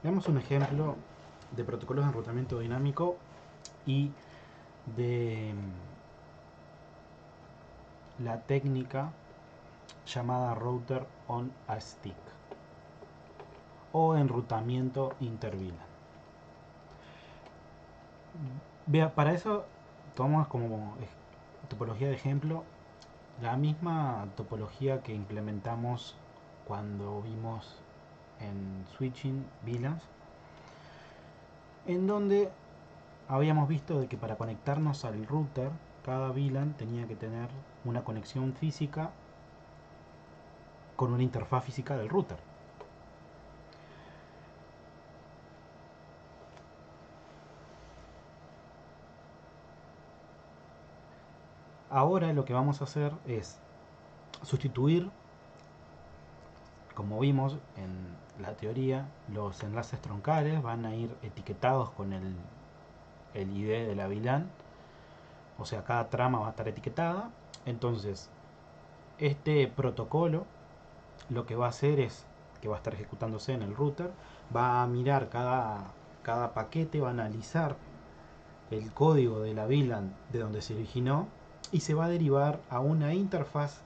Veamos un ejemplo de protocolos de enrutamiento dinámico y de la técnica llamada router on a stick o enrutamiento interVLAN. Para eso tomamos como topología de ejemplo la misma topología que implementamos cuando vimos en switching VLANs, en donde habíamos visto de que para conectarnos al router cada VLAN tenía que tener una conexión física con una interfaz física del router. Ahora lo que vamos a hacer es sustituir, como vimos en la teoría, los enlaces troncales van a ir etiquetados con el ID de la VLAN, o sea, cada trama va a estar etiquetada. Entonces, este protocolo lo que va a hacer es que va a estar ejecutándose en el router, va a mirar cada paquete, va a analizar el código de la VLAN de donde se originó y se va a derivar a una interfaz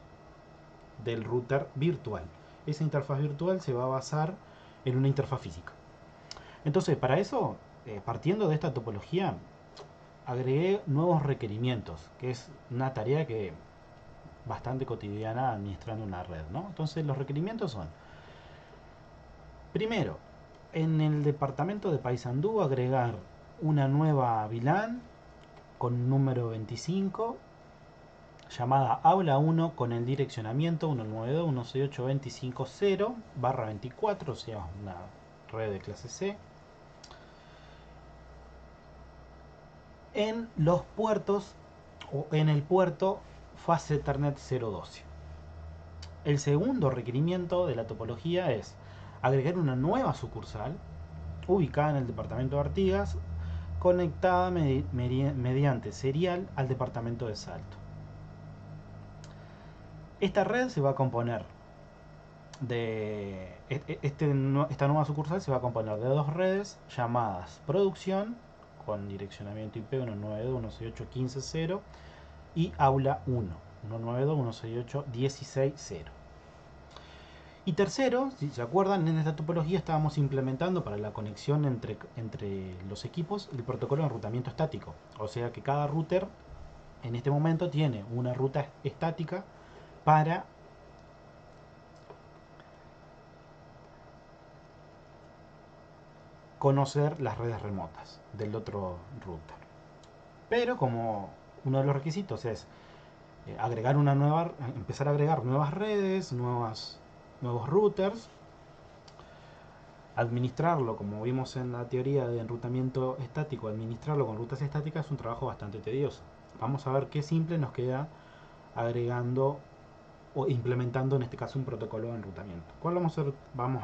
del router virtual. Esa interfaz virtual se va a basar en una interfaz física. Entonces, para eso, partiendo de esta topología, agregué nuevos requerimientos, que es una tarea que bastante cotidiana administrando una red, ¿no? Entonces, los requerimientos son: primero, en el departamento de Paysandú agregar una nueva VLAN con número 25 llamada aula 1 con el direccionamiento 192.168.25.0/24, o sea, una red de clase C, en los puertos o en el puerto Fast Ethernet 012. El segundo requerimiento de la topología es agregar una nueva sucursal ubicada en el departamento de Artigas, conectada mediante serial al departamento de Salto. Esta red se va a componer de esta nueva sucursal se va a componer de dos redes llamadas producción con direccionamiento IP 192.168.15.0 y aula 1 192.168.16.0. Y tercero, si se acuerdan, en esta topología estábamos implementando para la conexión entre los equipos el protocolo de enrutamiento estático. O sea que cada router en este momento tiene una ruta estática para conocer las redes remotas del otro router. Pero como uno de los requisitos es empezar a agregar nuevas redes, nuevos routers, administrarlo, como vimos en la teoría de enrutamiento estático, administrarlo con rutas estáticas es un trabajo bastante tedioso. Vamos a ver qué simple nos queda agregando o implementando en este caso un protocolo de enrutamiento. ¿Cuál vamos a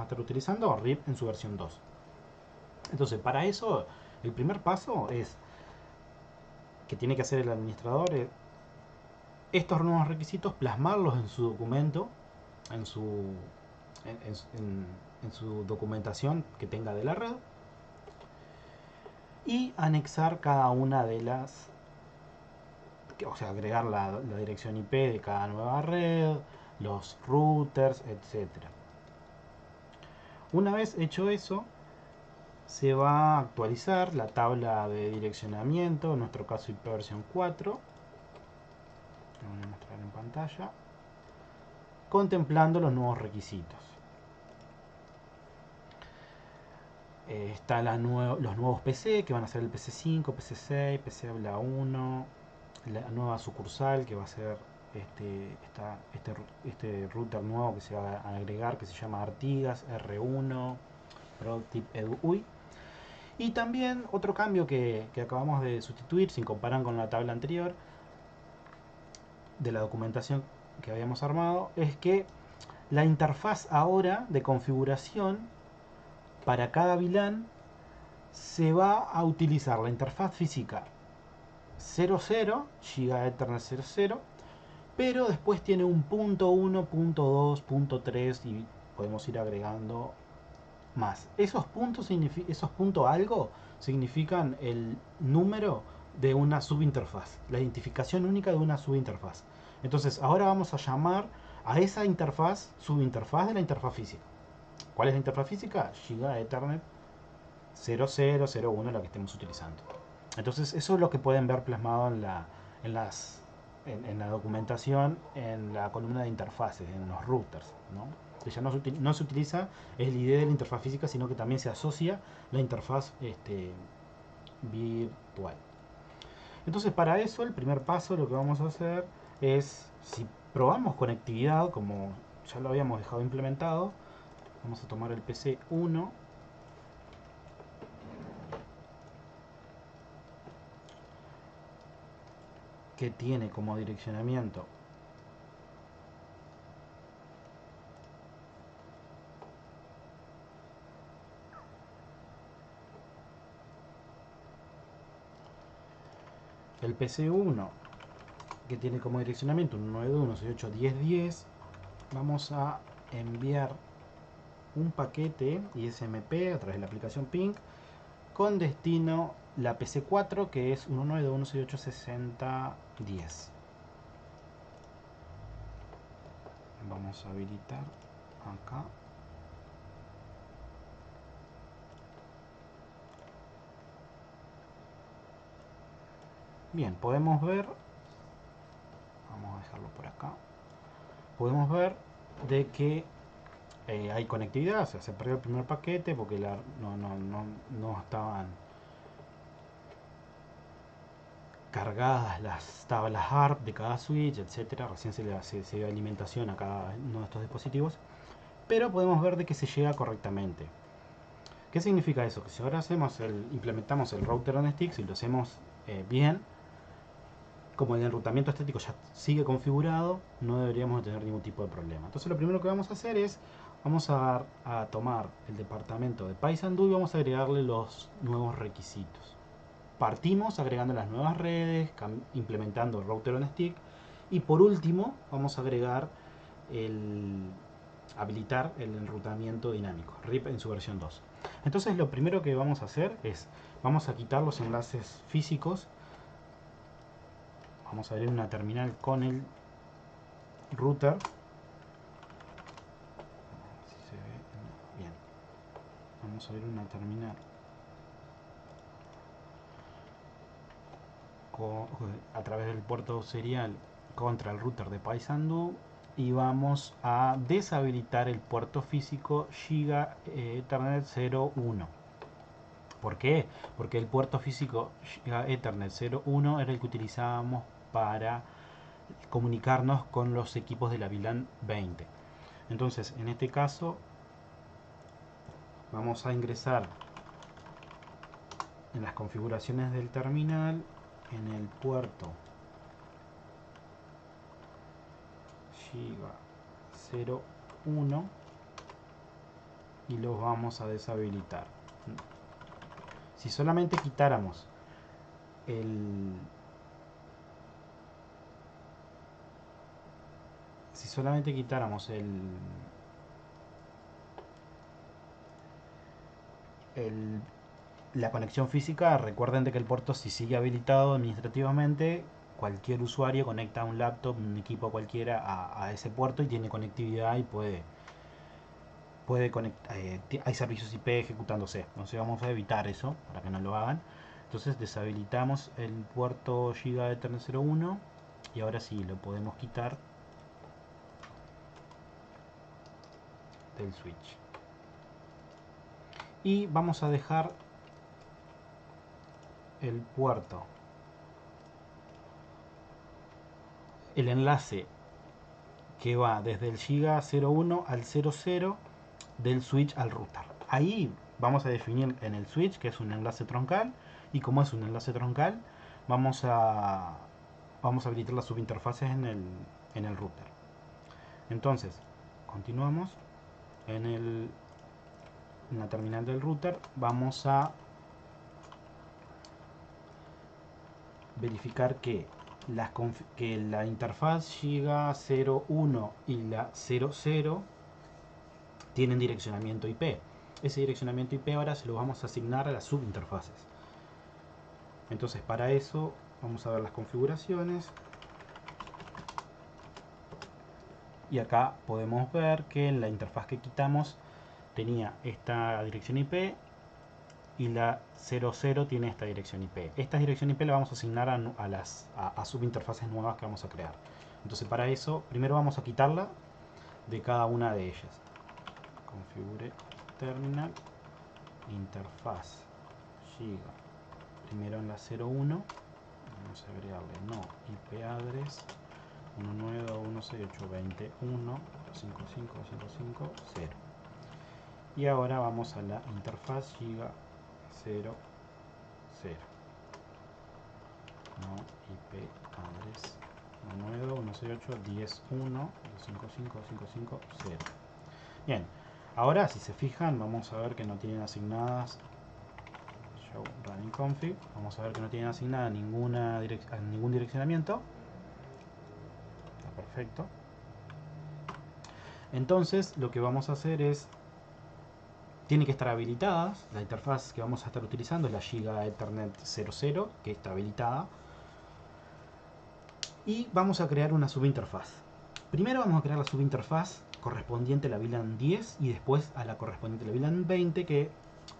estar utilizando? RIP en su versión 2. Entonces, para eso, el primer paso es que tiene que hacer el administrador estos nuevos requisitos, plasmarlos en su documento, en su, en su documentación que tenga de la red, y anexar cada una de las, o sea, agregar la dirección IP de cada nueva red, los routers, etcétera. Una vez hecho eso, se va a actualizar la tabla de direccionamiento, en nuestro caso IP versión 4, lo voy a mostrar en pantalla, contemplando los nuevos requisitos. Están los nuevos PC, que van a ser el PC5, PC6, PC Habla 1, la nueva sucursal, que va a ser este router nuevo que se va a agregar, que se llama Artigas R1 ProTip EduUI. Y también otro cambio que acabamos de sustituir, sin comparar con la tabla anterior, de la documentación que habíamos armado, es que la interfaz ahora de configuración para cada VLAN se va a utilizar la interfaz física 00, Giga Ethernet 00, pero después tiene un punto 1, punto 2, punto 3 y podemos ir agregando más. Esos puntos, esos puntos algo significan el número de una subinterfaz, la identificación única de una subinterfaz. Entonces, ahora vamos a llamar a esa interfaz subinterfaz de la interfaz física. ¿Cuál es la interfaz física? Giga Ethernet 0001, la que estemos utilizando. Entonces, eso es lo que pueden ver plasmado en la documentación, en la columna de interfaces, en los routers, ¿no? Que ya no se utiliza el ID de la interfaz física, sino que también se asocia la interfaz virtual. Entonces, para eso, el primer paso, lo que vamos a hacer es, si probamos conectividad, como ya lo habíamos dejado implementado, vamos a tomar el PC 1, que tiene como direccionamiento el PC1, que tiene como direccionamiento 192.168.10.10, vamos a enviar un paquete ISMP a través de la aplicación Ping con destino la PC4, que es 192.168.60.10. Vamos a habilitar acá. Bien, podemos ver, vamos a dejarlo por acá, podemos ver de que hay conectividad. O sea, se perdió el primer paquete porque no estaban cargadas las tablas ARP de cada switch, etcétera. Recién se dio alimentación a cada uno de estos dispositivos, pero podemos ver de que se llega correctamente. ¿Qué significa eso? Que si ahora implementamos el router on stick, si lo hacemos bien, como el enrutamiento estático ya sigue configurado, no deberíamos de tener ningún tipo de problema. Entonces lo primero que vamos a hacer es, vamos a tomar el departamento de Paysandú y vamos a agregarle los nuevos requisitos. Partimos agregando las nuevas redes, implementando el router on stick, y por último vamos a agregar habilitar el enrutamiento dinámico, RIP en su versión 2. Entonces lo primero que vamos a hacer es, vamos a quitar los enlaces físicos. Vamos a abrir una terminal con el router. Si se ve bien. Vamos a abrir una terminal a través del puerto serial contra el router de Paysandú y vamos a deshabilitar el puerto físico Giga Ethernet 01. ¿Por qué? Porque el puerto físico Giga Ethernet 01 era el que utilizábamos para comunicarnos con los equipos de la VLAN 20. Entonces, en este caso, vamos a ingresar en las configuraciones del terminal, en el puerto Giga 01 y los vamos a deshabilitar. Si solamente quitáramos la conexión física, recuerden de que el puerto, si sigue habilitado administrativamente, cualquier usuario conecta un laptop, un equipo cualquiera a ese puerto y tiene conectividad y puede conectar, hay servicios IP ejecutándose. Entonces vamos a evitar eso para que no lo hagan. Entonces deshabilitamos el puerto Giga Ethernet 01 y ahora sí lo podemos quitar del switch. Y vamos a dejar el puerto, el enlace que va desde el Giga 01 al 00 del switch al router. Ahí vamos a definir en el switch que es un enlace troncal, y como es un enlace troncal vamos a habilitar las subinterfaces en el router. Entonces continuamos en la terminal del router. Vamos a verificar que la interfaz Giga 01 y la 00 tienen direccionamiento IP. ese direccionamiento IP ahora se lo vamos a asignar a las subinterfaces. Entonces para eso vamos a ver las configuraciones. Y acá podemos ver que en la interfaz que quitamos tenía esta dirección IP y la 00 tiene esta dirección IP. Esta dirección IP la vamos a asignar a subinterfaces nuevas que vamos a crear. Entonces para eso primero vamos a quitarla de cada una de ellas. Configure terminal, interfaz, giga. Primero en la 01 vamos a agregarle no IP address 192.168.21.55.55.0. Y ahora vamos a la interfaz giga 00. No IP address 192.168.10.1.55.55.0. Bien, ahora si se fijan vamos a ver que no tienen asignadas show running config. Vamos a ver que no tienen asignada ningún direccionamiento. Está perfecto. Entonces lo que vamos a hacer es, tiene que estar habilitadas. La interfaz que vamos a estar utilizando es la Giga Ethernet 00, que está habilitada. Y vamos a crear una subinterfaz. Primero vamos a crear la subinterfaz correspondiente a la VLAN 10 y después a la correspondiente a la VLAN 20, que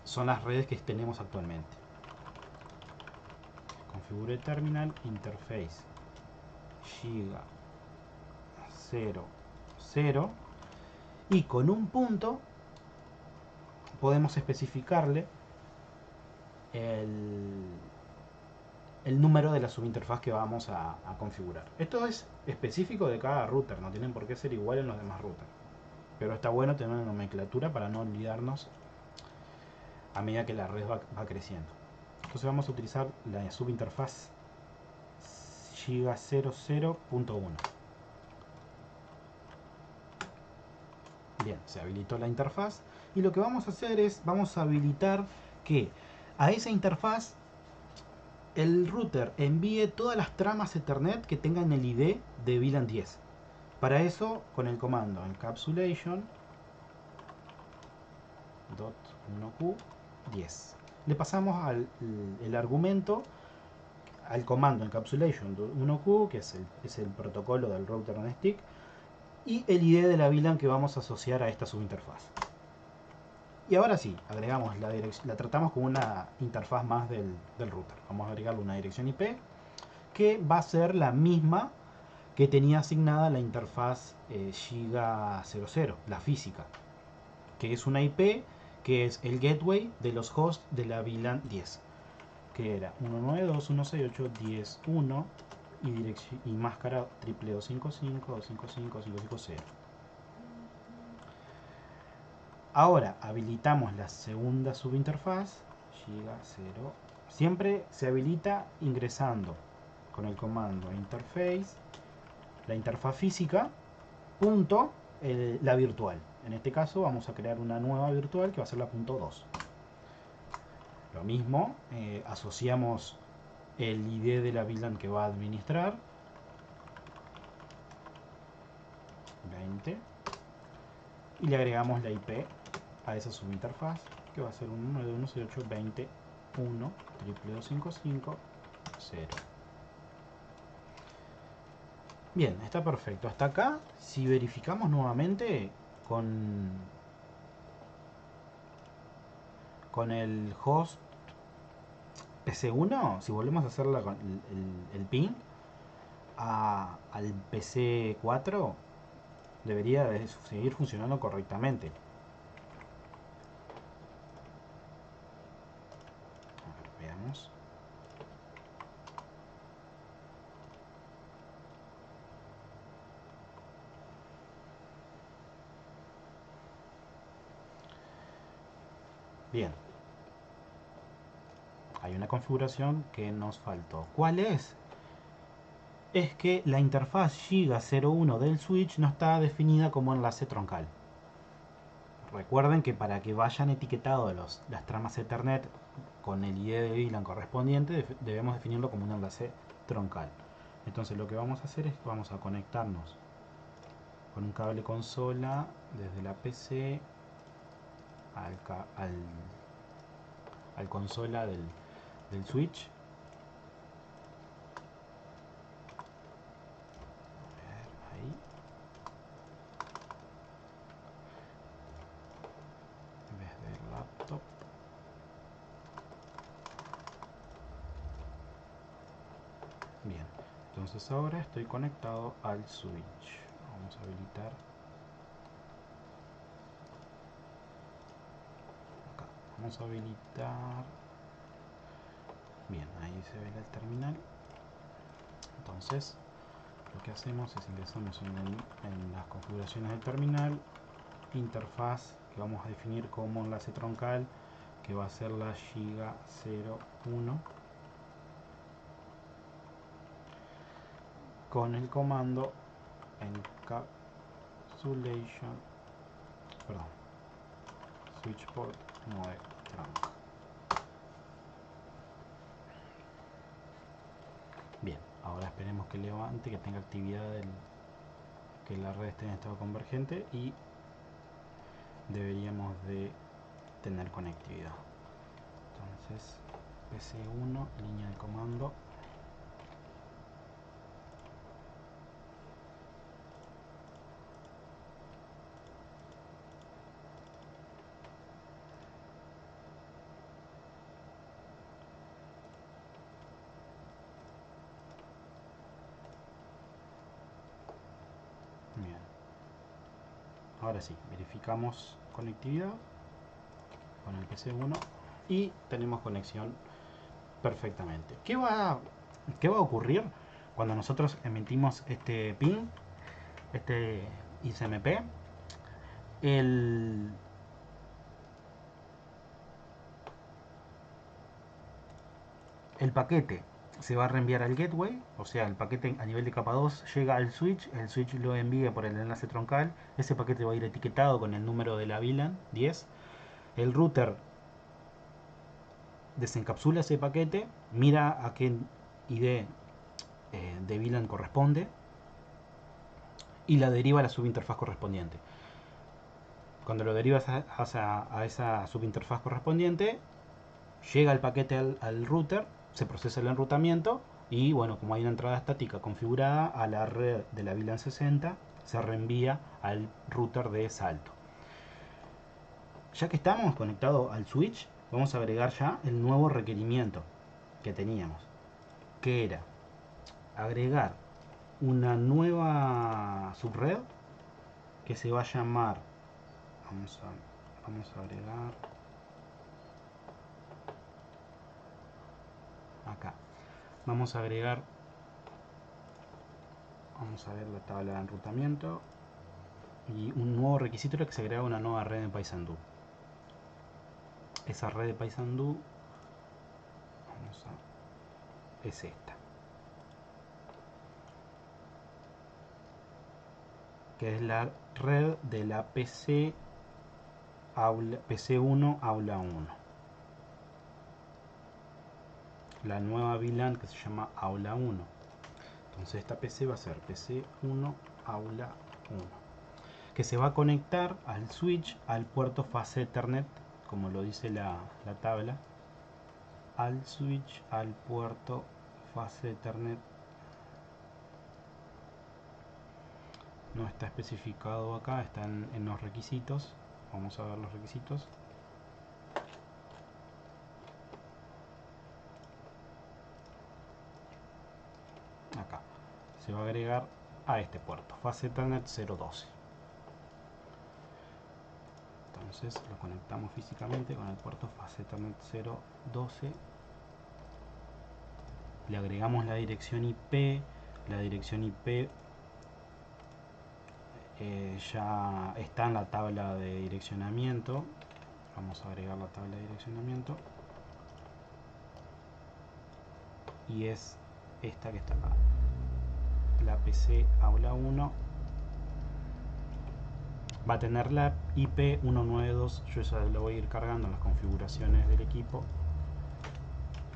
son las redes que tenemos actualmente. Configure terminal, interface giga 00, y con un punto podemos especificarle el número de la subinterfaz que vamos a configurar. Esto es específico de cada router, no tienen por qué ser igual en los demás routers, pero está bueno tener una nomenclatura para no olvidarnos a medida que la red va creciendo. Entonces vamos a utilizar la subinterfaz giga 00.1. Bien, se habilitó la interfaz y lo que vamos a hacer es, vamos a habilitar que a esa interfaz el router envíe todas las tramas Ethernet que tengan el ID de VLAN 10. Para eso, con el comando encapsulation .1q10 le pasamos el argumento al comando encapsulation .1q, que es el protocolo del router on stick, y el ID de la VLAN que vamos a asociar a esta subinterfaz. Y ahora sí, agregamos la tratamos como una interfaz más del router. Vamos a agregarle una dirección IP que va a ser la misma que tenía asignada la interfaz Giga 00, la física, que es una IP que es el gateway de los hosts de la VLAN 10, que era 192.168.10.1 y máscara 222.55.255.550. Ahora habilitamos la segunda subinterfaz, Giga 0. Siempre se habilita ingresando con el comando interface, la interfaz física, punto, la virtual. En este caso vamos a crear una nueva virtual que va a ser la punto 2. Lo mismo, asociamos el ID de la VLAN que va a administrar, 20, y le agregamos la IP a esa subinterfaz, que va a ser un 192.168.20.1.255.0. Bien, está perfecto. Hasta acá, si verificamos nuevamente con el host PC1, si volvemos a hacerla con el ping al PC4, debería de seguir funcionando correctamente. A ver, veamos. Bien. Hay una configuración que nos faltó. ¿Cuál es? Es que la interfaz Giga 01 del switch no está definida como enlace troncal. Recuerden que para que vayan etiquetados las tramas Ethernet con el ID de VLAN correspondiente, debemos definirlo como un enlace troncal. Entonces lo que vamos a hacer es que vamos a conectarnos con un cable consola desde la PC al consola del Switch. A ver, ahí. En vez de laptop. Bien, entonces ahora estoy conectado al Switch. Vamos a habilitar acá. Vamos a habilitar. Bien, ahí se ve el terminal. Entonces lo que hacemos es ingresamos en las configuraciones del terminal, interfaz que vamos a definir como enlace troncal, que va a ser la Giga 01, con el comando encapsulation, perdón, switch port mode trunk. Bien, ahora esperemos que levante, que tenga actividad, que la red esté en estado convergente, y deberíamos de tener conectividad. Entonces PC1, línea de comando, bien, ahora sí, verificamos conectividad con el PC1 y tenemos conexión perfectamente. ¿Qué va a ocurrir cuando nosotros emitimos este ping, este ICMP? El paquete se va a reenviar al gateway, o sea, el paquete a nivel de capa 2 llega al switch, el switch lo envía por el enlace troncal, ese paquete va a ir etiquetado con el número de la VLAN 10, el router desencapsula ese paquete, mira a qué ID de VLAN corresponde y la deriva a la subinterfaz correspondiente. Cuando lo derivas a esa subinterfaz correspondiente, llega el paquete al router, se procesa el enrutamiento y, bueno, como hay una entrada estática configurada a la red de la VLAN 60, se reenvía al router de salto. Ya que estamos conectados al switch, vamos a agregar ya el nuevo requerimiento que teníamos, que era agregar una nueva subred que se va a llamar, vamos a agregar acá, vamos a agregar, vamos a ver la tabla de enrutamiento, y un nuevo requisito era que se agregaba una nueva red en Paysandú. Esa red de Paysandú es esta, que es la red de la PC1 Aula 1, la nueva VLAN que se llama Aula 1. Entonces esta PC va a ser PC1 Aula 1, que se va a conectar al switch al puerto Fast Ethernet, como lo dice la tabla, al switch al puerto Fast Ethernet. No está especificado acá, están en los requisitos. Vamos a ver los requisitos. Acá se va a agregar a este puerto Fast Ethernet 012. Entonces lo conectamos físicamente con el puerto Fast Ethernet 012. Le agregamos la dirección IP. La dirección IP ya está en la tabla de direccionamiento. Vamos a agregar la tabla de direccionamiento, y es esta que está acá, la PC Aula 1. Va a tener la IP 192, yo ya lo voy a ir cargando en las configuraciones del equipo.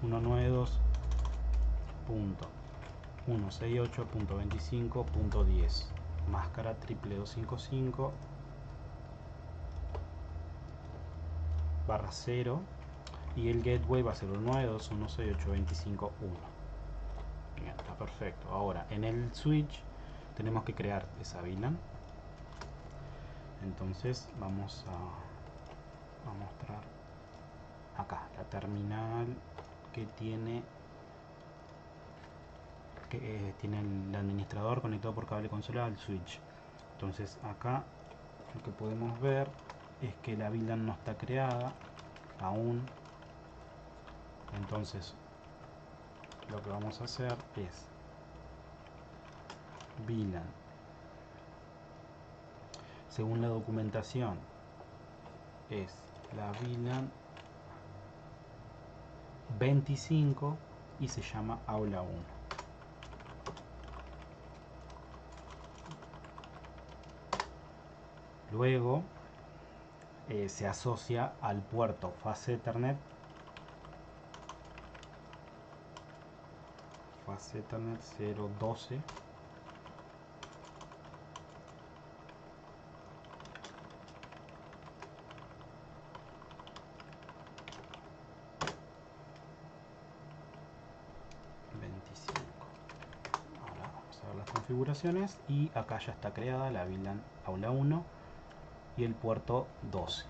192.168.25.10, máscara 22255. 192.168.25.1 y el gateway va a ser 192.168.25.1. Bien, está perfecto. Ahora en el switch tenemos que crear esa VLAN. Entonces vamos a mostrar acá la terminal que tiene el administrador conectado por cable consola al switch. Entonces acá lo que podemos ver es que la VLAN no está creada aún. Entonces lo que vamos a hacer es VLAN, según la documentación, es la VLAN 25 y se llama aula 1. Luego se asocia al puerto Fast Ethernet 012 25. Ahora vamos a ver las configuraciones y acá ya está creada la VLAN aula 1 y el puerto 12.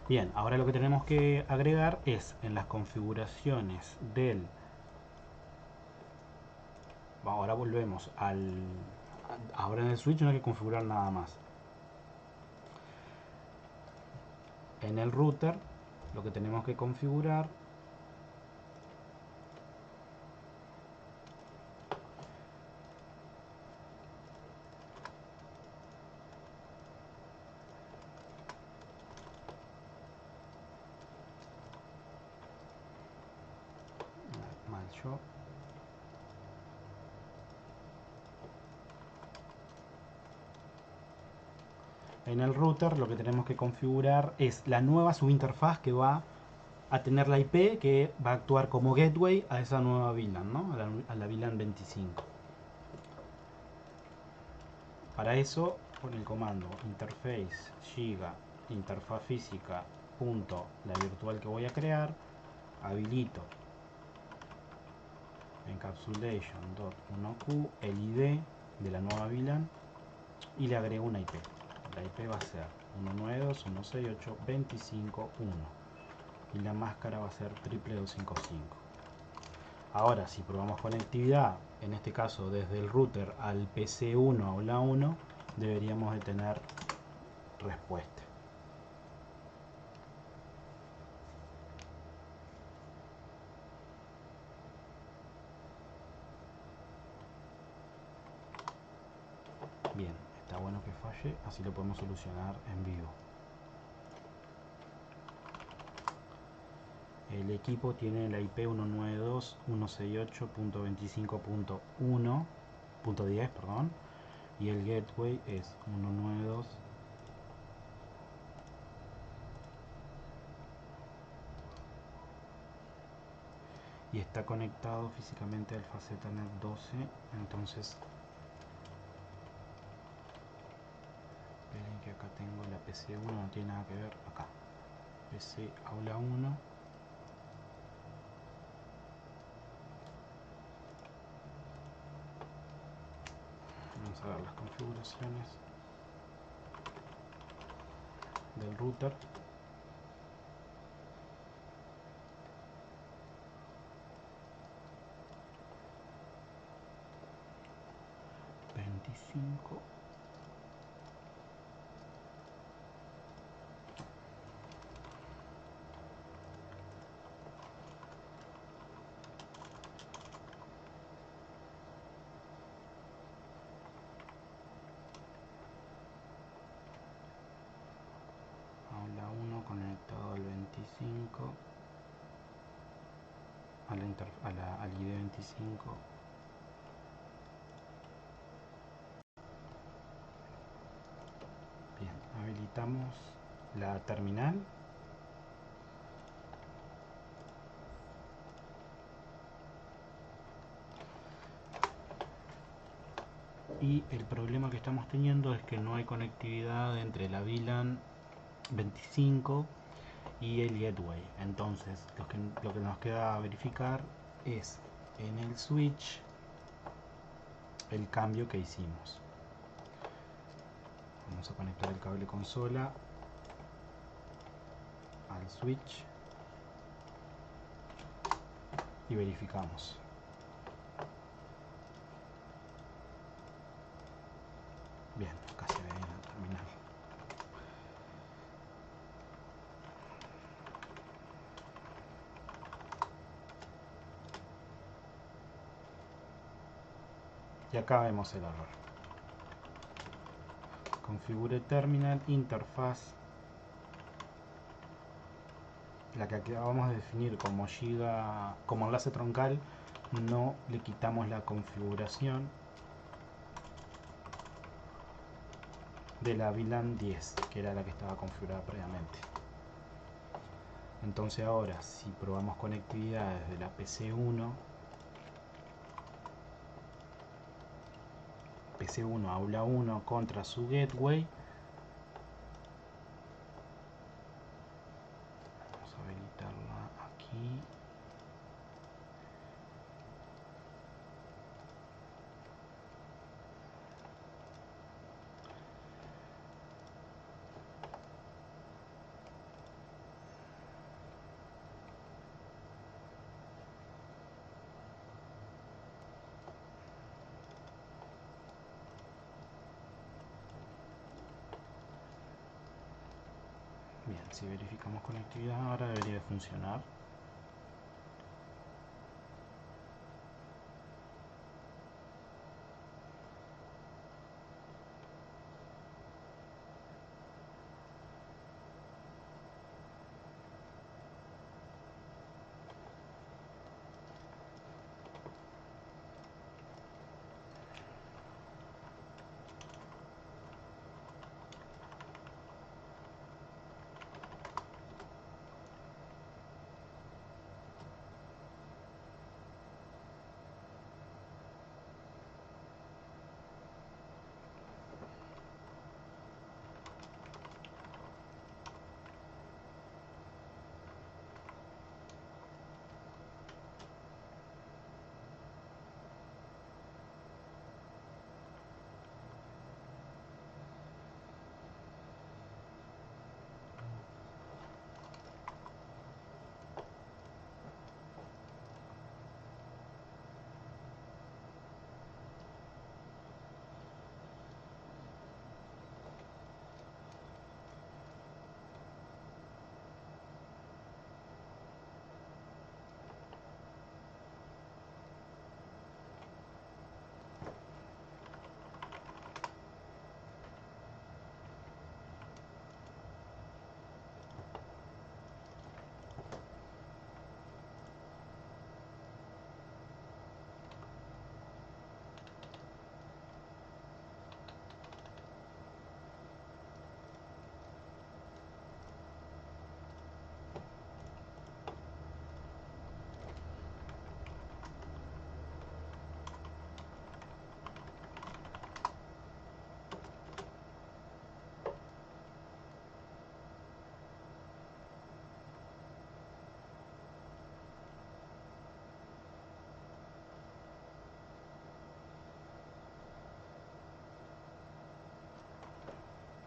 Bien, ahora lo que tenemos que agregar es en las configuraciones del... Ahora volvemos al... Ahora en el switch no hay que configurar nada más. En el router lo que tenemos que configurar mal yo. En el router lo que tenemos que configurar es la nueva subinterfaz que va a tener la IP que va a actuar como gateway a esa nueva VLAN, ¿no? A la VLAN 25. Para eso, con el comando interface giga interfaz física punto la virtual que voy a crear, habilito encapsulation.1q el ID de la nueva VLAN y le agrego una IP. La IP va a ser 192.168.25.1 y la máscara va a ser 255. Ahora, si probamos conectividad, en este caso desde el router al PC1 aula 1, deberíamos de tener respuesta. Bien, está bueno que falle, así lo podemos solucionar en vivo. El equipo tiene la IP 192.168.25.1.10, perdón, y el gateway es 192. Y está conectado físicamente al Fast Ethernet 12, entonces esperen que acá tengo la PC1, no tiene nada que ver acá. PC aula 1. Vamos a ver las configuraciones del router. Aula 1 conectado al 25, al ID 25. Bien, habilitamos la terminal. Y el problema que estamos teniendo es que no hay conectividad entre la VLAN 25 y el gateway. Entonces lo que nos queda verificar es en el switch el cambio que hicimos. Vamos a conectar el cable consola al switch y verificamos. Bien, acá se ve en el terminal. Y acá vemos el error. Configure terminal interfaz. La que acabamos de definir como giga, como enlace troncal, no le quitamos la configuración de la VLAN 10, que era la que estaba configurada previamente. Entonces ahora, si probamos conectividad desde la PC1, aula 1 contra su gateway, vamos a habilitarla aquí. Bien, si verificamos conectividad ahora debería de funcionar.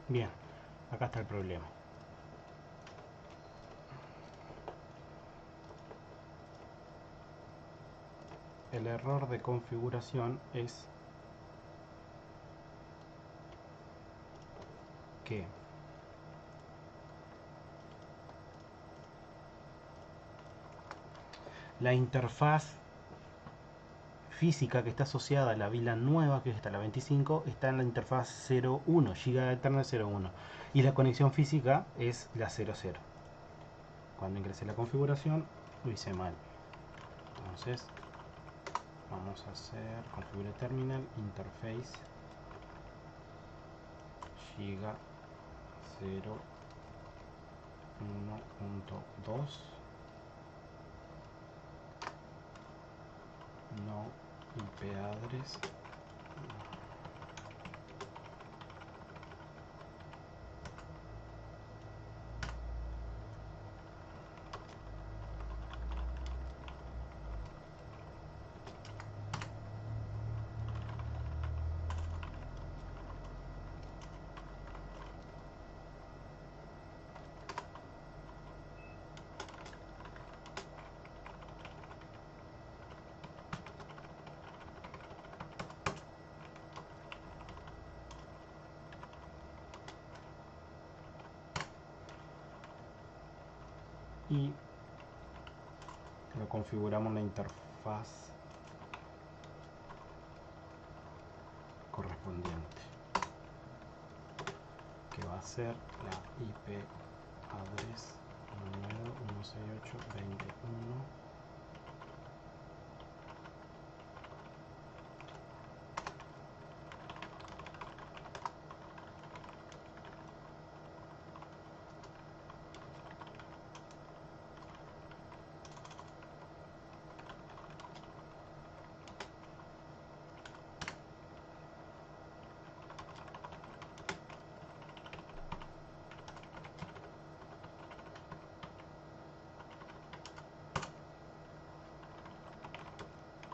Bien, acá está el problema. El error de configuración es que la interfaz física que está asociada a la VLAN nueva, que es esta la 25, está en la interfaz 01, Giga Ethernet 01, y la conexión física es la 00. Cuando ingresé la configuración lo hice mal. Entonces vamos a hacer configure terminal interface Giga 01.2 no IP address y lo configuramos la interfaz correspondiente, que va a ser la IP address 192.168.21.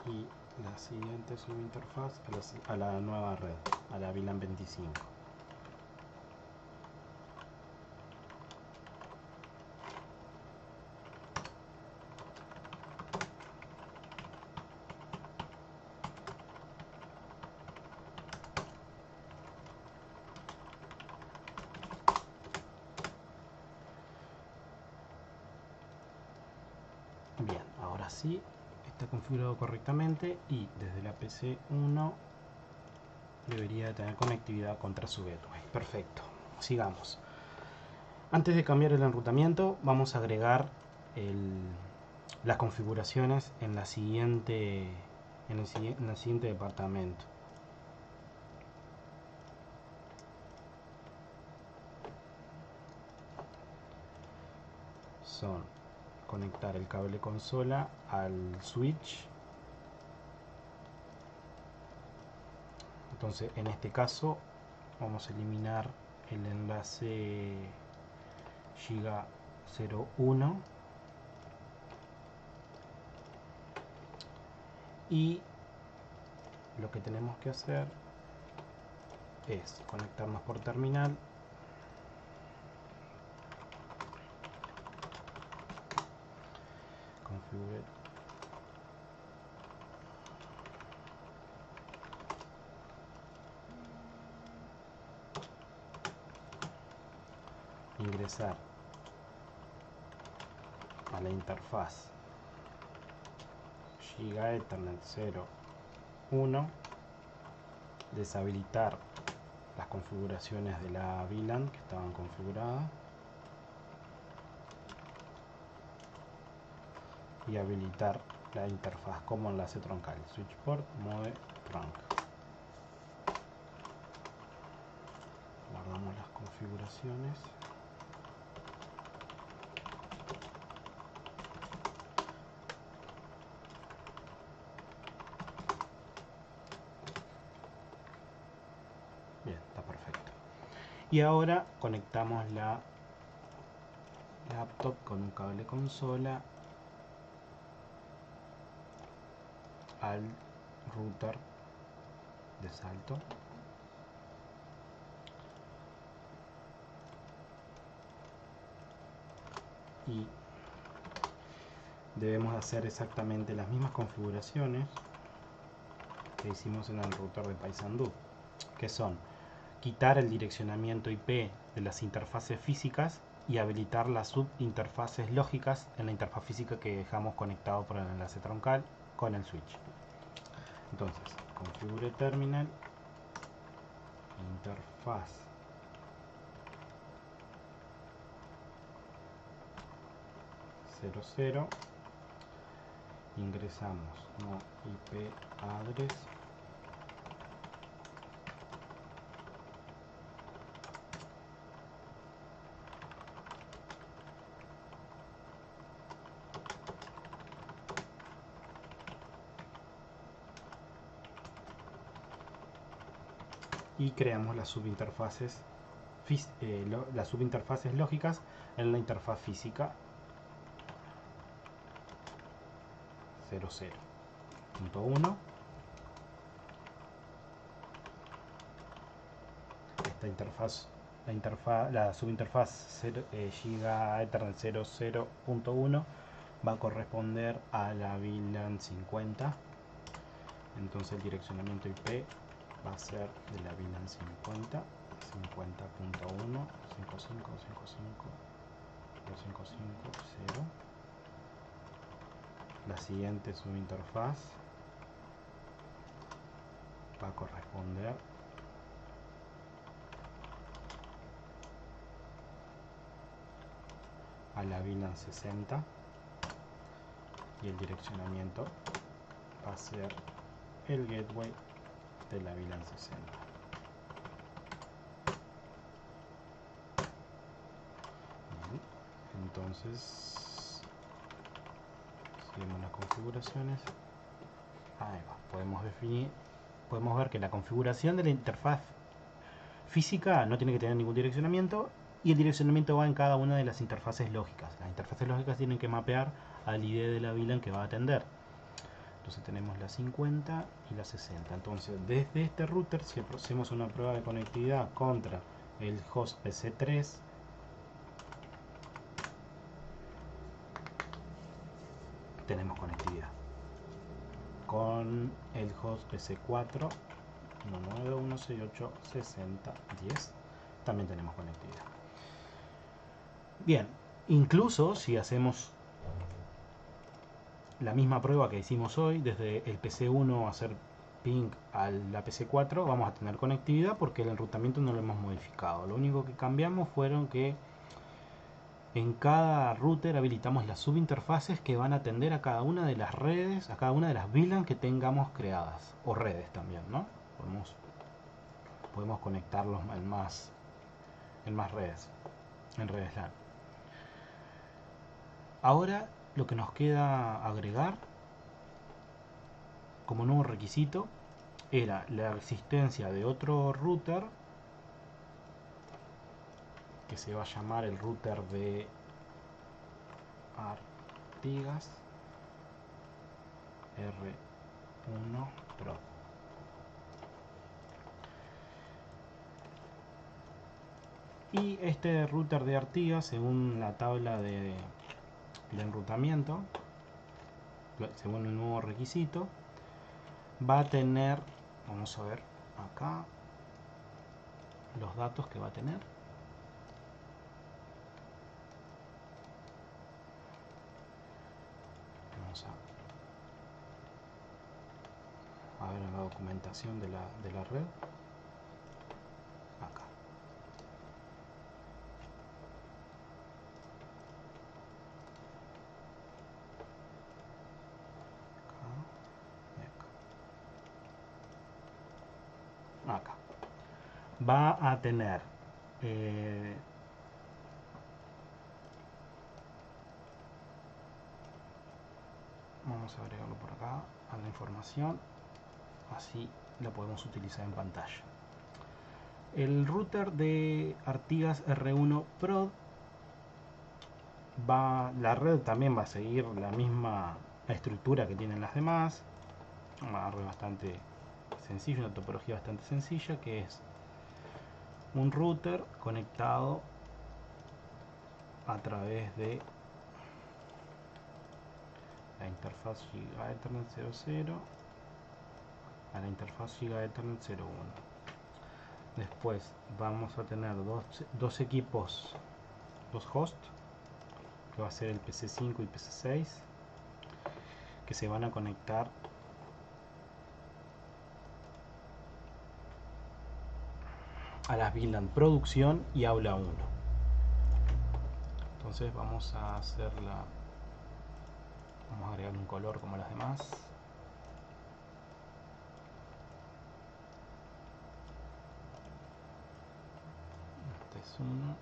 Y la siguiente subinterfaz a la nueva red, a la VLAN 25. Bien, ahora sí está configurado correctamente y desde la PC1 debería tener conectividad contra su gateway. Perfecto, sigamos. Antes de cambiar el enrutamiento, vamos a agregar las configuraciones en el siguiente departamento. Son conectar el cable consola al switch. Entonces, en este caso, vamos a eliminar el enlace Giga 01 y lo que tenemos que hacer es conectarnos por terminal, configure, ingresar a la interfaz Giga Ethernet 01, deshabilitar las configuraciones de la VLAN que estaban configuradas y habilitar la interfaz como enlace troncal, switch port mode trunk. Guardamos las configuraciones. Bien, está perfecto. Y ahora conectamos la laptop con un cable consola al router de salto. Y debemos hacer exactamente las mismas configuraciones que hicimos en el router de Paysandú, que son quitar el direccionamiento IP de las interfaces físicas y habilitar las subinterfaces lógicas en la interfaz física que dejamos conectado por el enlace troncal con el switch. Entonces, configure terminal, interfaz .0.0, ingresamos no IP address y creamos las subinterfaces lógicas en la interfaz física 00.1. La subinterfaz Giga Ethernet 00.1 va a corresponder a la VLAN 50. Entonces el direccionamiento IP va a ser de la VLAN 50, 50.1, 55, 55, 4550. La siguiente subinterfaz va a corresponder a la VLAN 60 y el direccionamiento va a ser el gateway de la VLAN 60. Bien, entonces seguimos las configuraciones. Ahí va. Podemos ver que la configuración de la interfaz física no tiene que tener ningún direccionamiento, y el direccionamiento va en cada una de las interfaces lógicas. Las interfaces lógicas tienen que mapear al ID de la VLAN que va a atender. Entonces tenemos la 50 y la 60. Entonces desde este router, si hacemos una prueba de conectividad contra el host PC3, tenemos conectividad. Con el host PC4 192.168.60.10 también tenemos conectividad. Bien, incluso si hacemos la misma prueba que hicimos hoy, desde el PC1 hacer ping a la PC4, vamos a tener conectividad porque el enrutamiento no lo hemos modificado. Lo único que cambiamos fueron que en cada router habilitamos las subinterfaces que van a atender a cada una de las redes, a cada una de las VLAN que tengamos creadas, o redes también, ¿no? Podemos conectarlos en más redes, en redes LAN. Ahora lo que nos queda agregar como nuevo requisito era la existencia de otro router que se va a llamar el router de Artigas R1 Pro. Y este router de Artigas, según la tabla de enrutamiento, según el nuevo requisito, va a tener, vamos a ver acá los datos que va a tener. Vamos a ver en la documentación de la red. Acá. Acá va a tener vamos a agregarlo por acá a la información, así la podemos utilizar en pantalla. El router de Artigas R1 Pro la red también va a seguir la misma estructura que tienen las demás, una red bastante sencilla, una topología bastante sencilla, que es un router conectado a través de la interfaz Giga Ethernet 00 a la interfaz Giga Ethernet 01. Después vamos a tener dos equipos, dos hosts, que va a ser el PC5 y PC6, que se van a conectar a las VLAN producción y aula 1. Entonces vamos a agregar un color como las demás. Este es uno,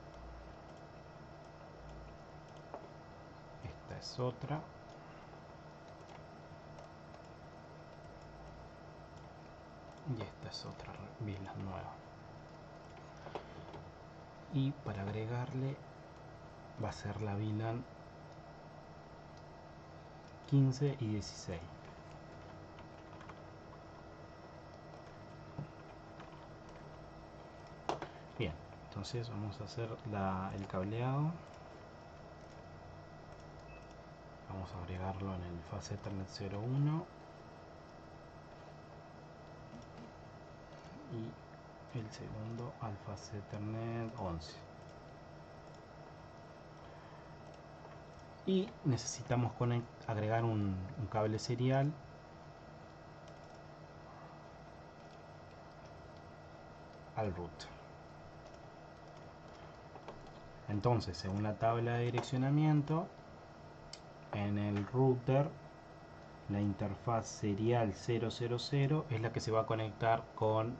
esta es otra, y esta es otra VLAN nueva. Y para agregarle va a ser la VLAN 15 y 16. Bien, entonces vamos a hacer el cableado. Vamos a agregarlo en el Fast Ethernet 01 y el segundo al Fast Ethernet 11. Y necesitamos agregar un cable serial al router. Entonces, según la tabla de direccionamiento, en el router la interfaz serial 000 es la que se va a conectar con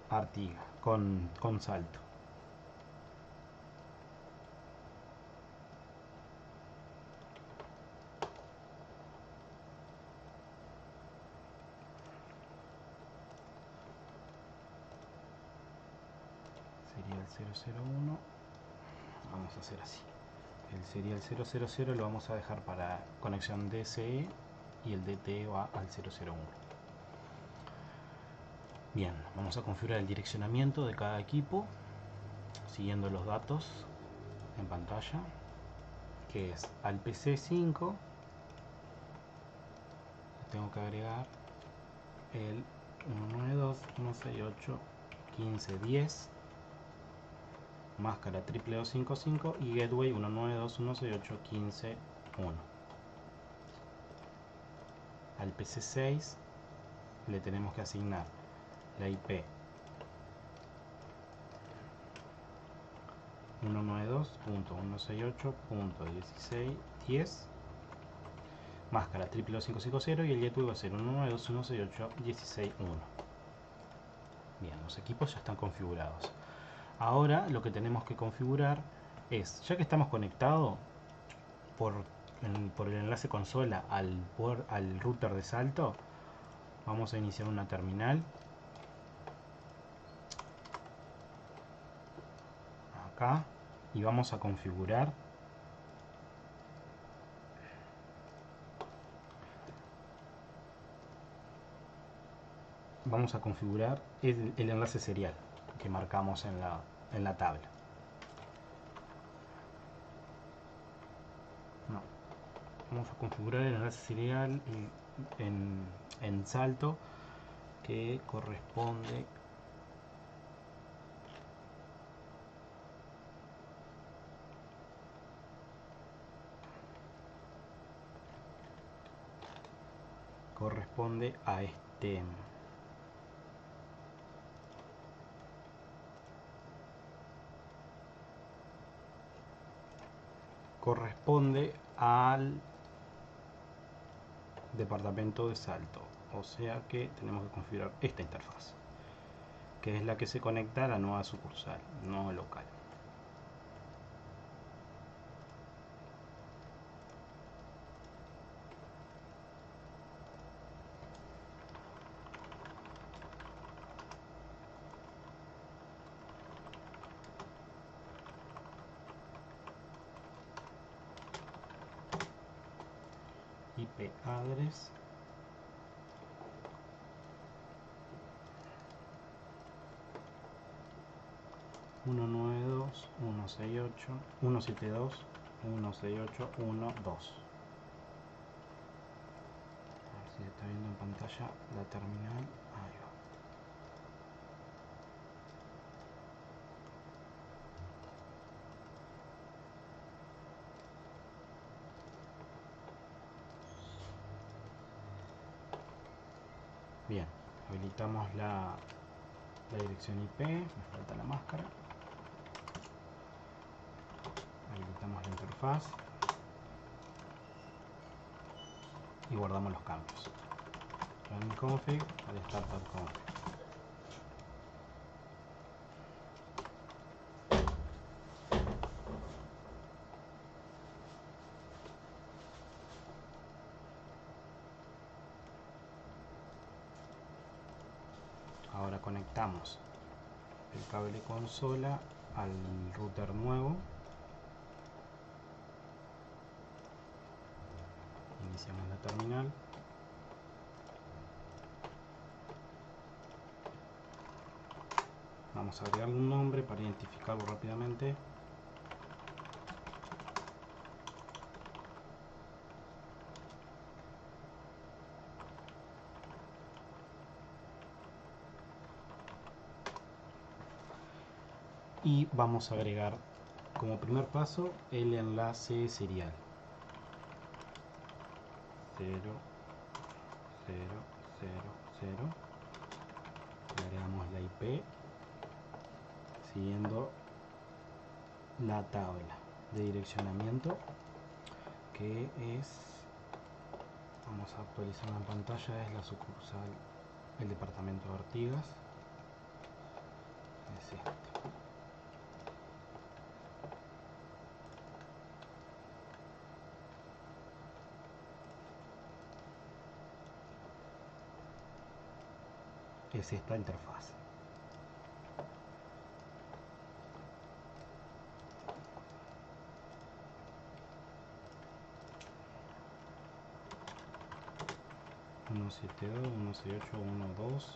Artiga, con Salto. Serial 001, vamos a hacer así. El serial 000 lo vamos a dejar para conexión DSE y el DTE va al 001. Bien, vamos a configurar el direccionamiento de cada equipo siguiendo los datos en pantalla, que es al PC5 tengo que agregar el 192.168.15.10, máscara 22255 y gateway 192.168.15.1. Al PC6 le tenemos que asignar la IP 192.168.16.10, máscara 22250 y el gateway va a ser 192.168.16.1. Bien, los equipos ya están configurados. Ahora lo que tenemos que configurar es, ya que estamos conectados por el enlace consola al router de Salto, vamos a iniciar una terminal. Acá. Y vamos a configurar el enlace serial que marcamos en la tabla. No. Vamos a configurar el enlace serial en Salto que corresponde a este al departamento de Salto, o sea que tenemos que configurar esta interfaz, que es la que se conecta a la nueva sucursal, no local. IP address 192.168.172.168.1.2. A ver si está viendo en pantalla la terminal. Ahí va. Bien, habilitamos la dirección IP, me falta la máscara. Habilitamos la interfaz y guardamos los cambios. Run config al start.config. Ahora conectamos el cable consola al router nuevo. Iniciamos la terminal. Vamos a agregarle un nombre para identificarlo rápidamente. Y vamos a agregar como primer paso el enlace serial 0, 0, 0, 0. Le agregamos la IP siguiendo la tabla de direccionamiento, que es, vamos a actualizar en pantalla, es la sucursal, el departamento de Artigas, es este. Es esta interfaz. Uno 72, 168, 12,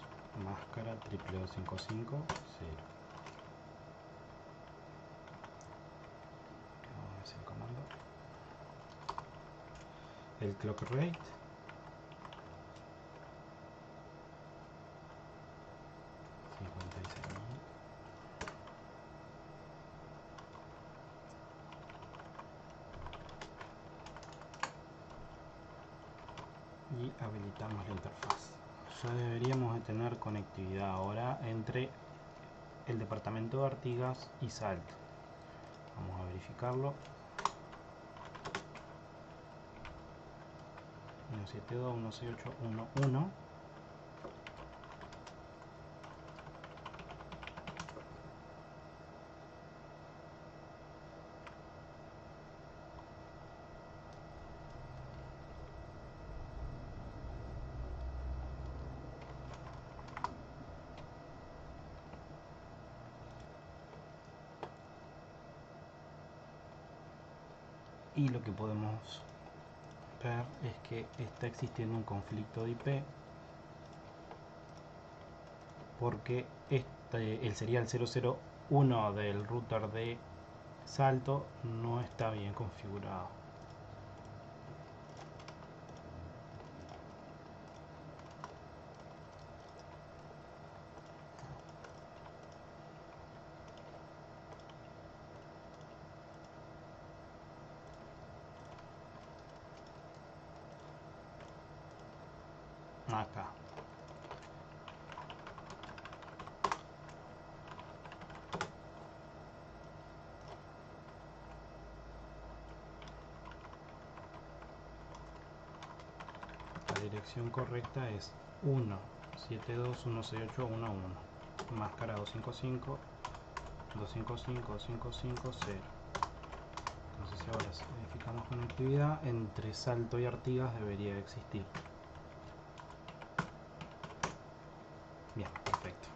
máscara, 22255, 0. Vamos a hacer el comando. El clock rate, y habilitamos la interfaz. Ya deberíamos de tener conectividad ahora entre el departamento de Artigas y Salto. Vamos a verificarlo. 172, 168, 11. Y lo que podemos ver es que está existiendo un conflicto de IP, porque el serial 001 del router de Salto no está bien configurado. Acá. La dirección correcta es 172.168.1.1, máscara 255, 255, 255, 0. Entonces ahora si verificamos conectividad, entre Salto y Artigas debería existir. Bien, perfecto.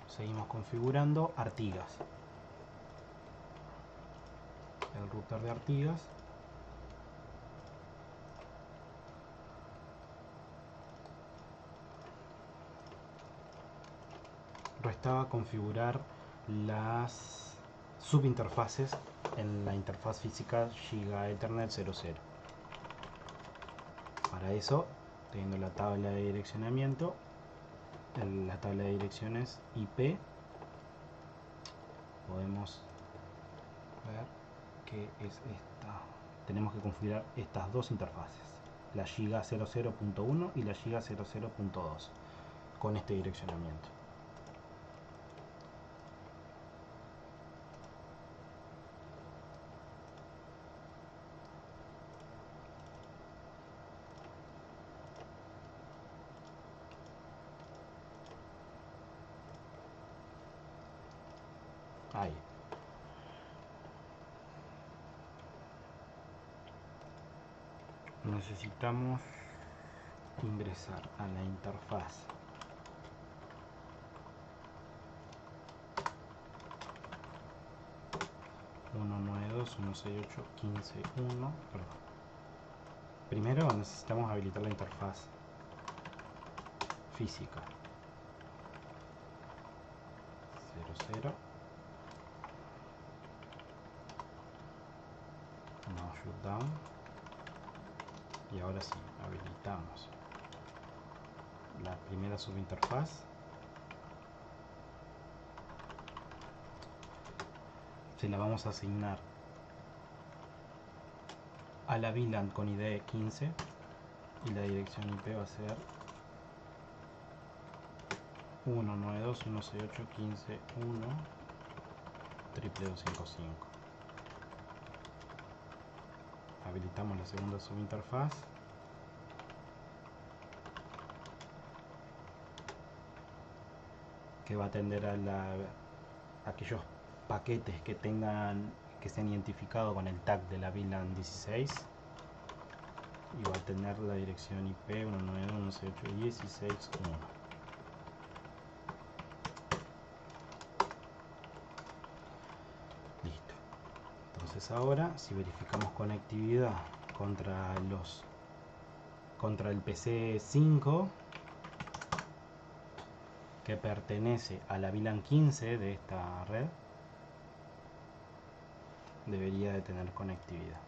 Seguimos configurando Artigas. El router de Artigas. Restaba configurar las subinterfaces en la interfaz física Giga Ethernet 00. Para eso, teniendo la tabla de direccionamiento, la tabla de direcciones IP, podemos ver que es esta. Tenemos que configurar estas dos interfaces, la Giga 00.1 y la Giga 00.2, con este direccionamiento. Ahí. Necesitamos ingresar a la interfaz .192.168.15.1. Perdón. Primero necesitamos habilitar la interfaz física 00. No shutdown. Y ahora sí, habilitamos la primera subinterfaz. se la vamos a asignar a la VLAN con ID 15 y la dirección IP va a ser 192.168.15.1.255. Habilitamos la segunda subinterfaz. Que va a atender a aquellos paquetes que sean identificados con el tag de la VLAN 16 y va a tener la dirección IP 192.168.16.1. Listo. Entonces ahora, si verificamos conectividad contra el PC 5 que pertenece a la VLAN 15 de esta red, debería de tener conectividad.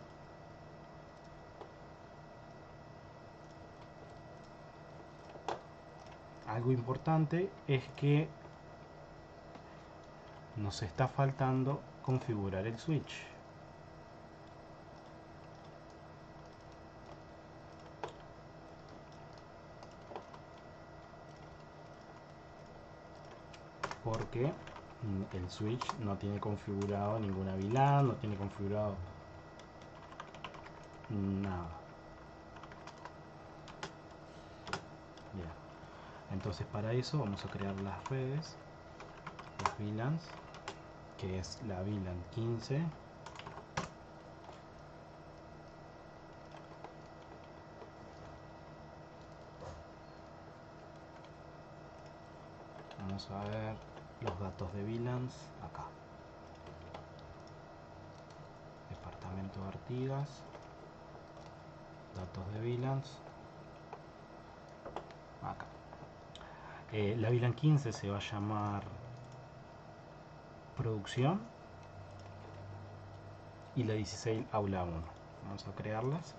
Algo importante es que nos está faltando configurar el switch. Porque el switch no tiene configurado ninguna VLAN, no tiene configurado nada. Bien. Entonces para eso vamos a crear las redes, las VLANs, que es la VLAN 15, vamos a ver los datos de VLANs acá, departamento de Artigas, datos de VLANs acá. La VLAN 15 se va a llamar producción y la 16 aula 1. Vamos a crearlas.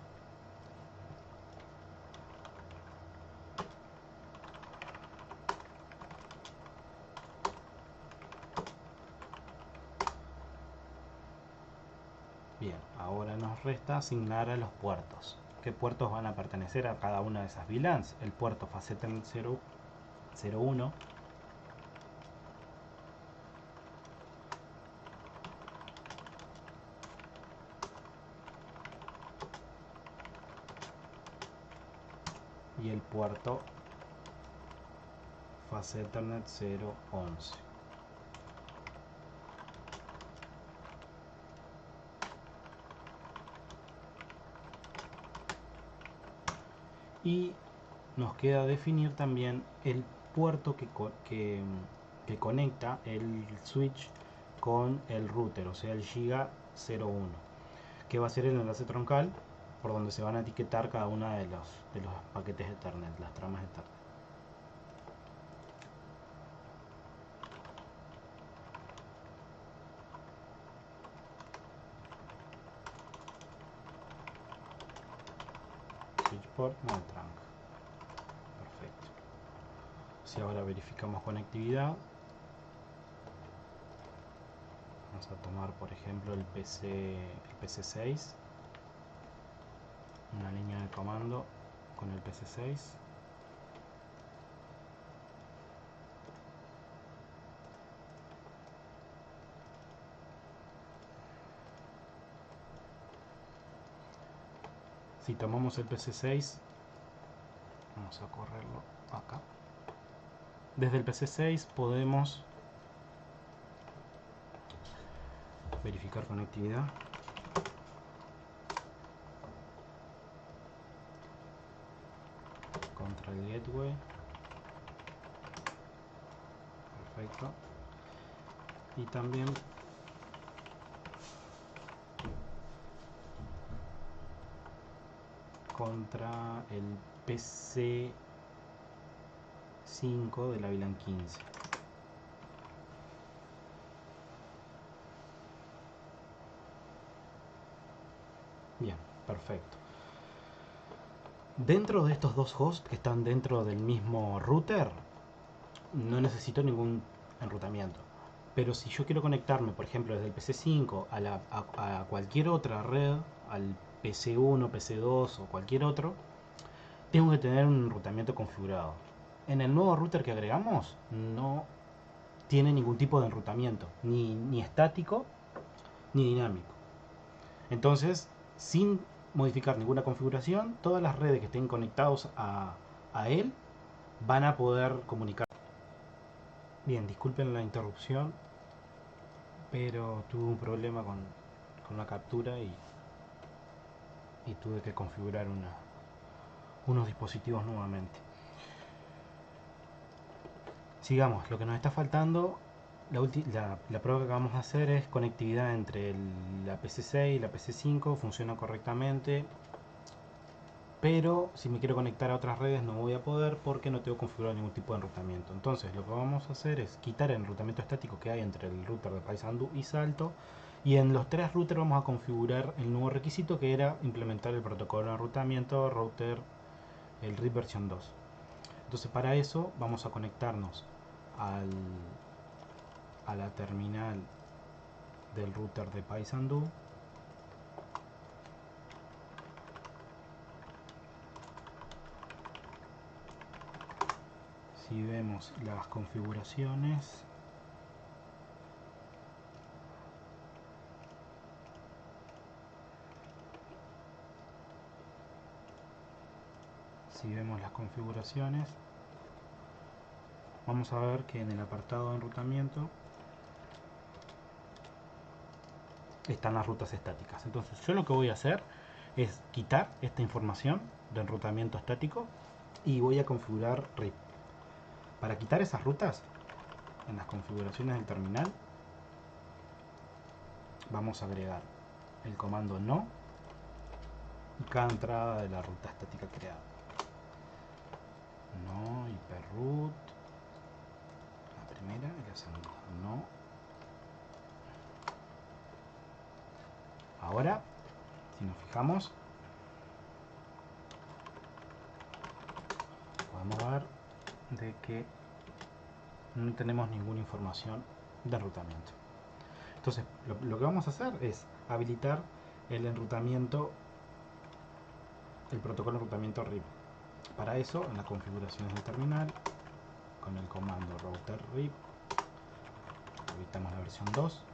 Bien, ahora nos resta asignar a los puertos. ¿Qué puertos van a pertenecer a cada una de esas VLANs? El puerto FastEthernet 01, y el puerto FastEthernet 011. Y nos queda definir también el puerto que conecta el switch con el router, o sea el Giga 01, que va a ser el enlace troncal por donde se van a etiquetar cada una de los paquetes de Ethernet, las tramas de Ethernet. Switchport Maltrunk. Perfecto. Si ahora verificamos conectividad, vamos a tomar por ejemplo el PC6, una línea de comando con el PC6. Si tomamos el PC6, vamos a correrlo acá. Desde el PC6 podemos verificar conectividad. Contra el gateway. Perfecto. Y también contra el PC5 de la VLAN 15. Bien, perfecto. Dentro de estos dos hosts que están dentro del mismo router, no necesito ningún enrutamiento. Pero si yo quiero conectarme, por ejemplo, desde el PC5 a cualquier otra red, al PC1, PC2 o cualquier otro, tengo que tener un enrutamiento configurado. En el nuevo router que agregamos no tiene ningún tipo de enrutamiento, ni estático ni dinámico. Entonces, sin modificar ninguna configuración, todas las redes que estén conectados a él van a poder comunicar. Bien, disculpen la interrupción, pero tuve un problema con la captura y tuve que configurar unos dispositivos nuevamente. Sigamos, lo que nos está faltando, la prueba que acabamos de hacer es conectividad entre la PC6 y la PC5, funciona correctamente, pero si me quiero conectar a otras redes no voy a poder porque no tengo configurado ningún tipo de enrutamiento. Entonces lo que vamos a hacer es quitar el enrutamiento estático que hay entre el router de Paysandú y Salto, y en los tres routers vamos a configurar el nuevo requisito, que era implementar el protocolo de enrutamiento router, el RIP versión 2. Entonces para eso vamos a conectarnos a la terminal del router de Paysandú. Si vemos las configuraciones, vamos a ver que en el apartado de enrutamiento están las rutas estáticas. Entonces yo lo que voy a hacer es quitar esta información de enrutamiento estático y voy a configurar RIP. Para quitar esas rutas, en las configuraciones del terminal vamos a agregar el comando no y cada entrada de la ruta estática creada. No, hiperroot, la primera y la segunda. No. Ahora, si nos fijamos, podemos ver de que no tenemos ninguna información de enrutamiento. Entonces, lo que vamos a hacer es habilitar el enrutamiento, el protocolo de enrutamiento RIP. Para eso, en las configuraciones del terminal, con el comando router RIP, habilitamos la versión 2.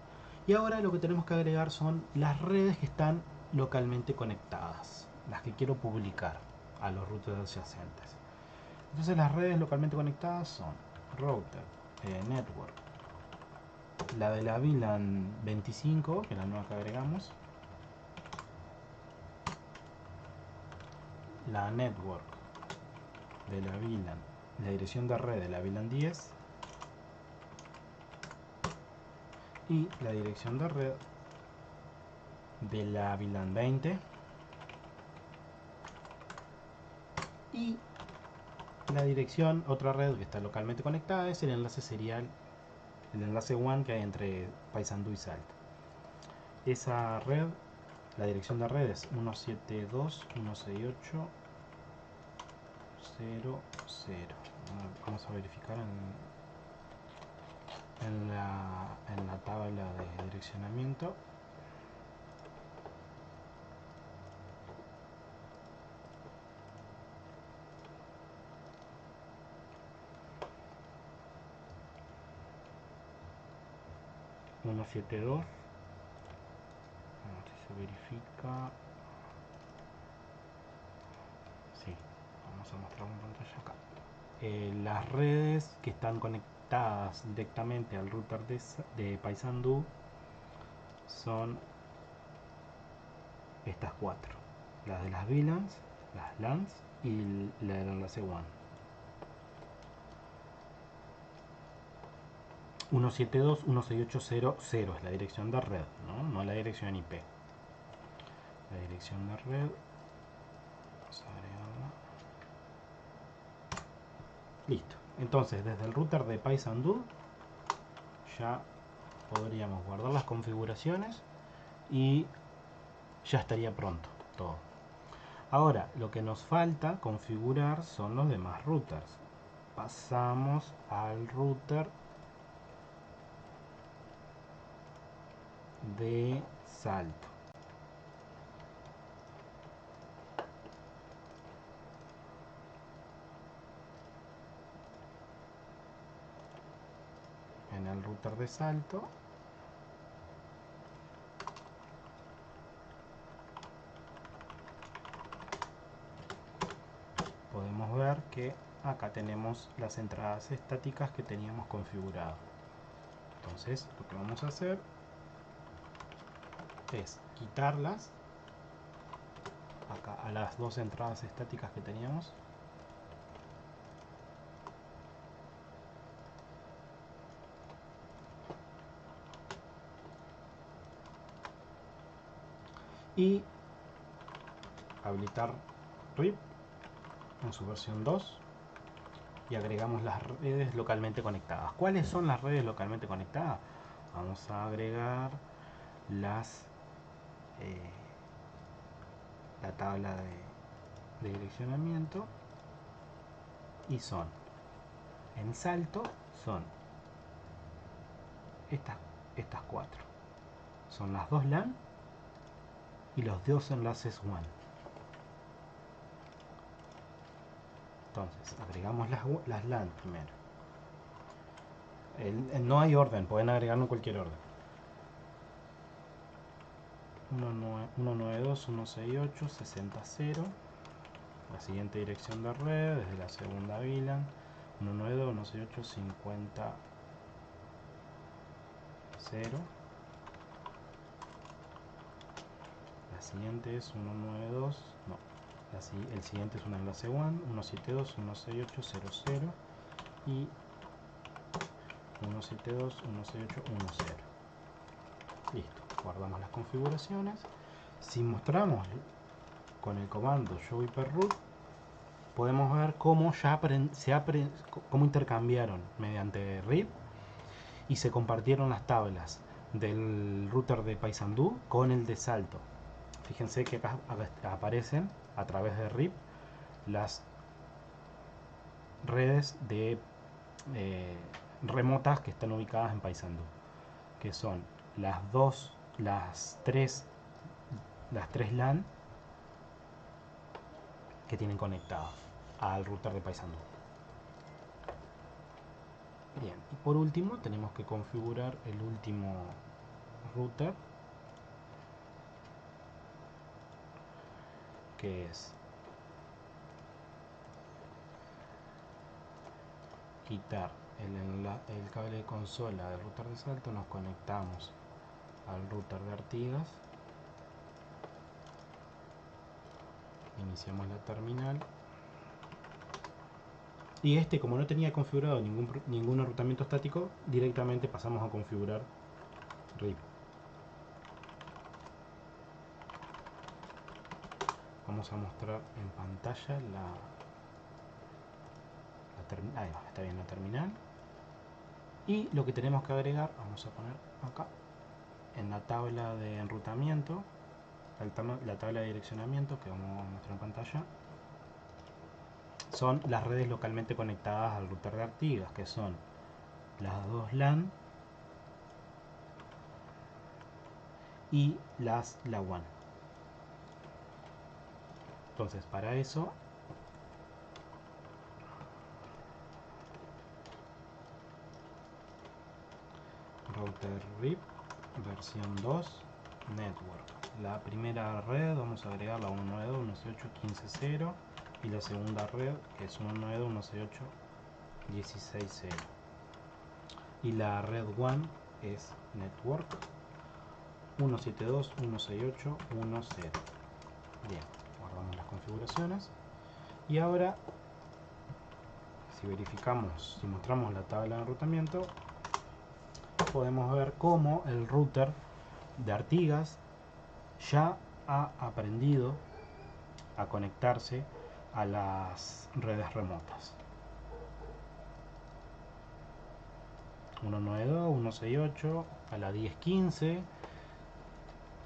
Y ahora lo que tenemos que agregar son las redes que están localmente conectadas, las que quiero publicar a los routers adyacentes. Entonces las redes localmente conectadas son router, network, la de la VLAN 25, que es la nueva que agregamos, la network de la VLAN, la dirección de red de la VLAN 10 y la dirección de red de la VLAN 20 y la dirección, otra red que está localmente conectada, es el enlace serial, el enlace WAN que hay entre Paysandú y Salto. Esa red, la dirección de red es 172.168.0.0. Vamos a verificar en la tabla de direccionamiento. A ver si se verifica. Sí, vamos a mostrar en pantalla acá. Las redes que están conectadas directamente al router de Paysandú son estas cuatro: las de las VLANs, las LANs y la del enlace WAN. 172.168.0.0 es la dirección de red, no la dirección IP. La dirección de red, vamos a agregarla. Listo. Entonces, desde el router de Paysandú ya podríamos guardar las configuraciones y ya estaría pronto todo. Ahora, lo que nos falta configurar son los demás routers. Pasamos al router de salto. En el router de salto podemos ver que acá tenemos las entradas estáticas que teníamos configurado. Entonces lo que vamos a hacer es quitarlas acá a las dos entradas estáticas que teníamos. Y habilitar RIP en su versión 2 y agregamos las redes localmente conectadas. ¿Cuáles son las redes localmente conectadas? Vamos a agregar las la tabla de direccionamiento, y son en salto son estas cuatro, son las dos LAN y los dos enlaces WAN. Entonces agregamos las LAN primero. No hay orden, pueden agregarlo en cualquier orden. 192.168.60.0, la siguiente dirección de red desde la segunda VLAN. 192.168.50.0. La siguiente es 192, no, el siguiente es un enlace WAN, 172.168.00 y 172.168.10. Listo, guardamos las configuraciones. Si mostramos con el comando show hyperroot, podemos ver cómo cómo intercambiaron mediante RIP y se compartieron las tablas del router de Paysandú con el de salto. Fíjense que acá aparecen a través de RIP las redes de remotas que están ubicadas en Paysandú, que son las tres LAN que tienen conectados al router de Paysandú. Bien, y por último tenemos que configurar el último router, que es quitar el cable de consola del router de salto, nos conectamos al router de Artigas, iniciamos la terminal y como no tenía configurado ningún enrutamiento estático, directamente pasamos a configurar RIP. Vamos a mostrar en pantalla ahí va, está bien la terminal. Y lo que tenemos que agregar, vamos a poner acá en la tabla de enrutamiento, la tabla de direccionamiento que vamos a mostrar en pantalla, son las redes localmente conectadas al router de Artigas, que son las dos LAN y la WAN. Entonces, para eso router RIP versión 2 network. La primera red vamos a agregar la 192.168.15.0 y la segunda red, que es 192.168.16.0, y la red WAN es network 172.168.10. Bien, guardamos las configuraciones y ahora si mostramos la tabla de enrutamiento, podemos ver cómo el router de Artigas ya ha aprendido a conectarse a las redes remotas. 192, 168, a la 10.15.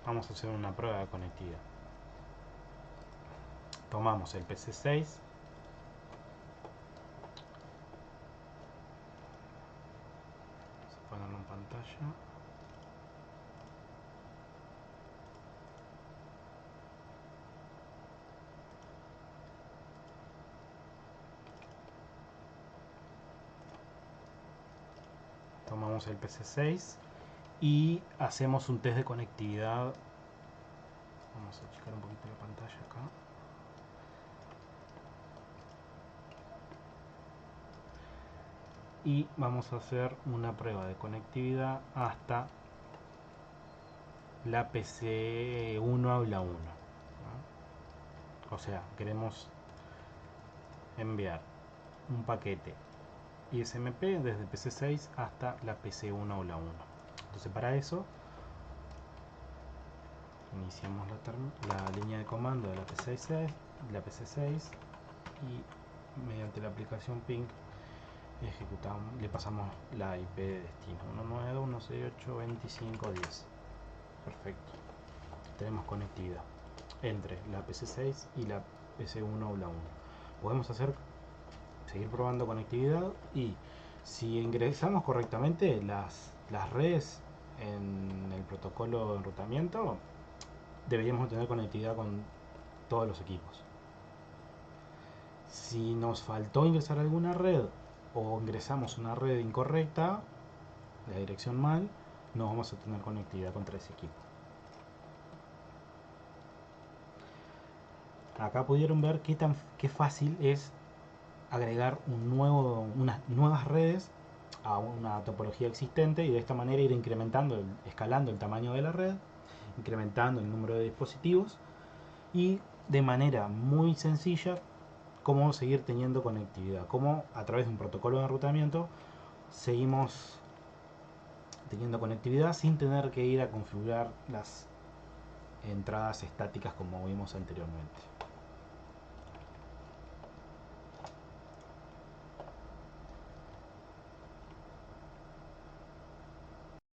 Vamos a hacer una prueba de conectividad. Tomamos el PC6, vamos a ponerlo en pantalla. tomamos el PC6 y hacemos un test de conectividad. Vamos a achicar un poquito la pantalla acá. Y vamos a hacer una prueba de conectividad hasta la PC1 aula 1, ¿no? O sea, queremos enviar un paquete ISMP desde PC6 hasta la PC1 aula 1. Entonces para eso iniciamos la línea de comando de la PC6 y mediante la aplicación ping ejecutamos, le pasamos la IP de destino 192.168.25.10. Perfecto, tenemos conectividad entre la PC6 y la PC1 aula 1. Podemos seguir probando conectividad y si ingresamos correctamente las redes en el protocolo de enrutamiento, deberíamos tener conectividad con todos los equipos. Si nos faltó ingresar alguna red o ingresamos una red incorrecta, la dirección mal, no vamos a tener conectividad contra ese equipo. Acá pudieron ver qué fácil es agregar unas nuevas redes a una topología existente y de esta manera ir escalando el tamaño de la red, incrementando el número de dispositivos y de manera muy sencilla cómo seguir teniendo conectividad, cómo a través de un protocolo de enrutamiento seguimos teniendo conectividad sin tener que ir a configurar las entradas estáticas como vimos anteriormente.